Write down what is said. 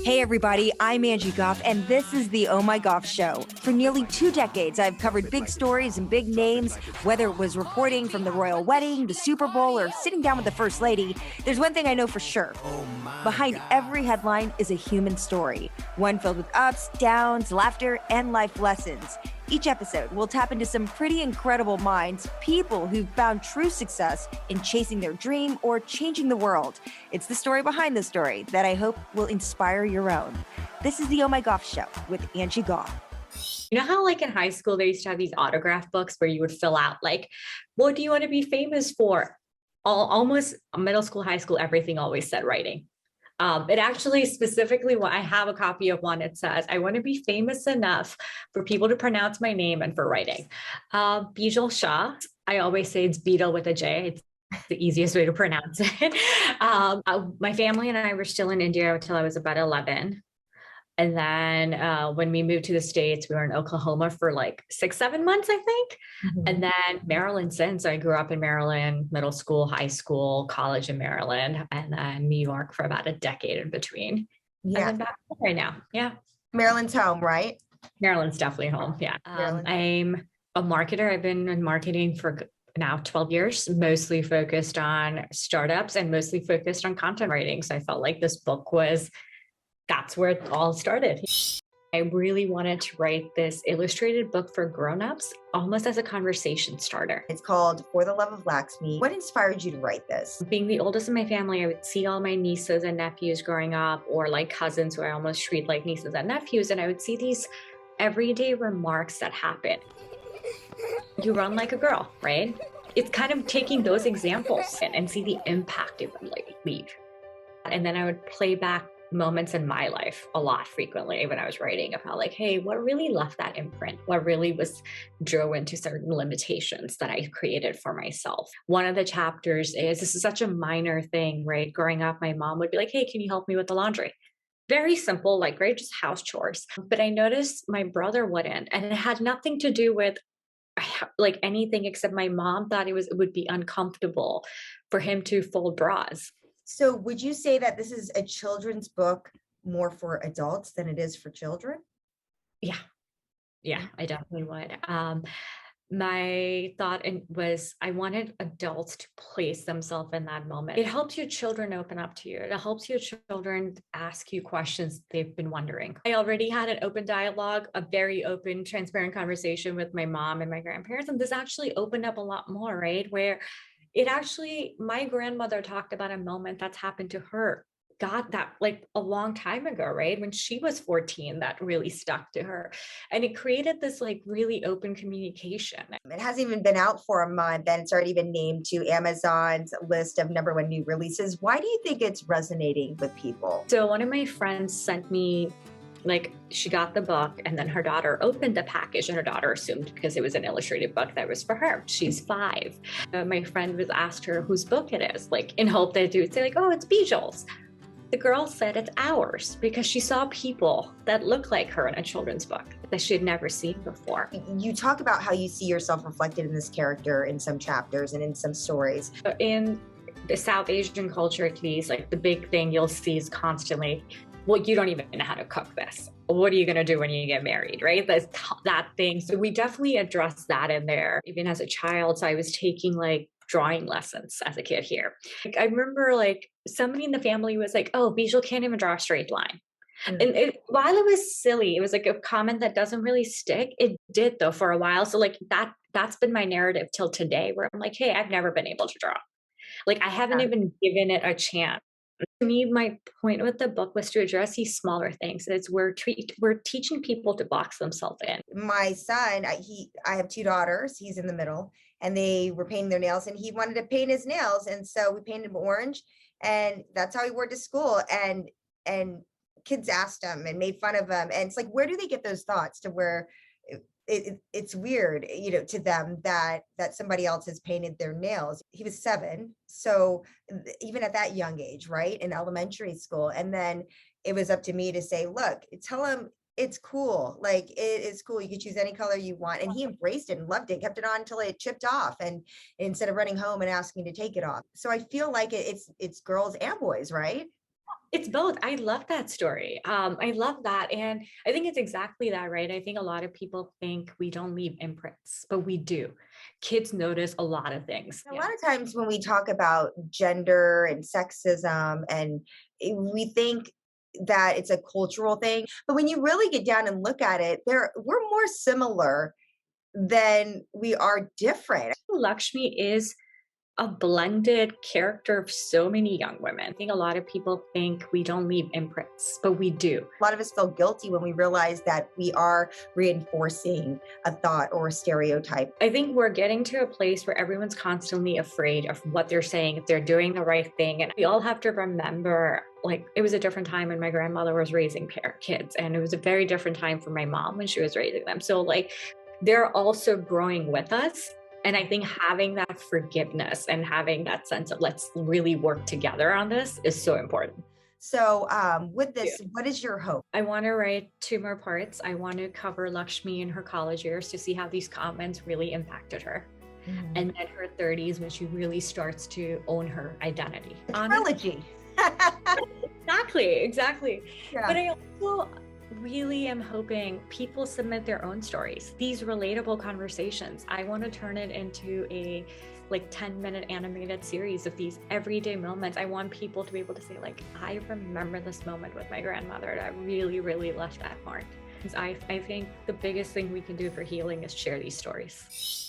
Hey everybody, I'm Angie Goff, and this is the Oh My Goff Show. For nearly 2 decades, I've covered big stories and big names, whether it was reporting from the royal wedding, the Super Bowl, or sitting down with the First Lady. There's one thing I know for sure. Behind every headline is a human story, one filled with ups, downs, laughter, and life lessons. Each episode will tap into some pretty incredible minds, people who've found true success in chasing their dream or changing the world. It's the story behind the story that I hope will inspire your own. This is the Oh My Goff Show with Angie Goff. You know how like in high school, they used to have these autograph books where you would fill out like, what do you want to be famous for? Almost middle school, high school, everything always said writing. It actually specifically, I have a copy of one. It says, I want to be famous enough for people to pronounce my name and for writing. Bijal Shah, I always say it's Beetle with a J. It's the easiest way to pronounce it. My family and I were still in India until I was about 11. And then when we moved to the States, we were in Oklahoma for like 6-7 months, I think. And then Maryland since. I grew up in Maryland, middle school, high school, college in Maryland, and then New York for about a decade in between. Yeah. And then back home right now. Yeah. Maryland's home, right? Maryland's definitely home. Yeah. I'm a marketer. I've been in marketing for now 12 years, mostly focused on startups and mostly focused on content writing. So I felt like this book that's where it all started. I really wanted to write this illustrated book for grownups, almost as a conversation starter. It's called For the Love of Laxmi. What inspired you to write this? Being the oldest in my family, I would see all my nieces and nephews growing up, or like cousins who I almost treat like nieces and nephews, and I would see these everyday remarks that happen. You run like a girl, right? It's kind of taking those examples and see the impact it would leave. And then I would play back moments in my life a lot frequently when I was writing about like, hey, what really left that imprint? What really drove into certain limitations that I created for myself? One of the chapters is, this is such a minor thing, right? Growing up, my mom would be like, hey, can you help me with the laundry? Very simple, like, right, just house chores. But I noticed my brother wouldn't, and it had nothing to do with like anything except my mom thought it would be uncomfortable for him to fold bras. So would you say that this is a children's book more for adults than it is for children? Yeah, I definitely would. My thought was I wanted adults to place themselves in that moment. It helps your children open up to you. It helps your children ask you questions they've been wondering. I already had an open dialogue, a very open, transparent conversation with my mom and my grandparents. And this actually opened up a lot more, right? Where my grandmother talked about a moment that's happened to her. God, that like a long time ago, right? When she was 14, that really stuck to her. And it created this like really open communication. It hasn't even been out for a month and it's already been named to Amazon's list of #1 new releases. Why do you think it's resonating with people? So one of my friends sent me, like, she got the book and then her daughter opened the package and her daughter assumed because it was an illustrated book that was for her. She's 5. My friend was asked her whose book it is, like in hope that they would say like, oh, it's Bijal's. The girl said it's ours because she saw people that look like her in a children's book that she had never seen before. You talk about how you see yourself reflected in this character in some chapters and in some stories. In the South Asian culture, at least, like the big thing you'll see is constantly, well, you don't even know how to cook this. What are you going to do when you get married, right? That thing. So we definitely address that in there. Even as a child, so I was taking like drawing lessons as a kid here. Like, I remember like somebody in the family was like, oh, Bijal can't even draw a straight line. And while it was silly, it was like a comment that doesn't really stick. It did though for a while. So like that's been my narrative till today, where I'm like, hey, I've never been able to draw. Like I haven't even given it a chance. To me, my point with the book was to address these smaller things. It's we're teaching people to box themselves in. My son, I have 2 daughters. He's in the middle, and they were painting their nails, and he wanted to paint his nails, and so we painted him orange, and that's how he wore to school. And kids asked him and made fun of him, and it's like, where do they get those thoughts to where it's weird, to them that somebody else has painted their nails? He was 7. So even at that young age, right, in elementary school. And then it was up to me to say, look, tell him it's cool. Like, it is cool. You can choose any color you want. And he embraced it and loved it, kept it on until it chipped off, and instead of running home and asking to take it off. So I feel like it's girls and boys, right? It's both. I love that story. I love that. And I think it's exactly that, right? I think a lot of people think we don't leave imprints, but we do. Kids notice a lot of things. A lot of times when we talk about gender and sexism, and we think that it's a cultural thing, but when you really get down and look at it, we're more similar than we are different. Lakshmi is a blended character of so many young women. I think a lot of people think we don't leave imprints, but we do. A lot of us feel guilty when we realize that we are reinforcing a thought or a stereotype. I think we're getting to a place where everyone's constantly afraid of what they're saying, if they're doing the right thing. And we all have to remember, like, it was a different time when my grandmother was raising kids, and it was a very different time for my mom when she was raising them. So like, they're also growing with us. And I think having that forgiveness and having that sense of let's really work together on this is so important. So with this, what is your hope? I want to write 2 more parts. I want to cover Lakshmi in her college years to see how these comments really impacted her. And then her 30s when she really starts to own her identity. Trilogy. Exactly. Yeah. But I also really am hoping people submit their own stories, these relatable conversations. I want to turn it into a 10-minute animated series of these everyday moments. I want people to be able to say, like, I remember this moment with my grandmother that really, really left that mark. I think the biggest thing we can do for healing is share these stories.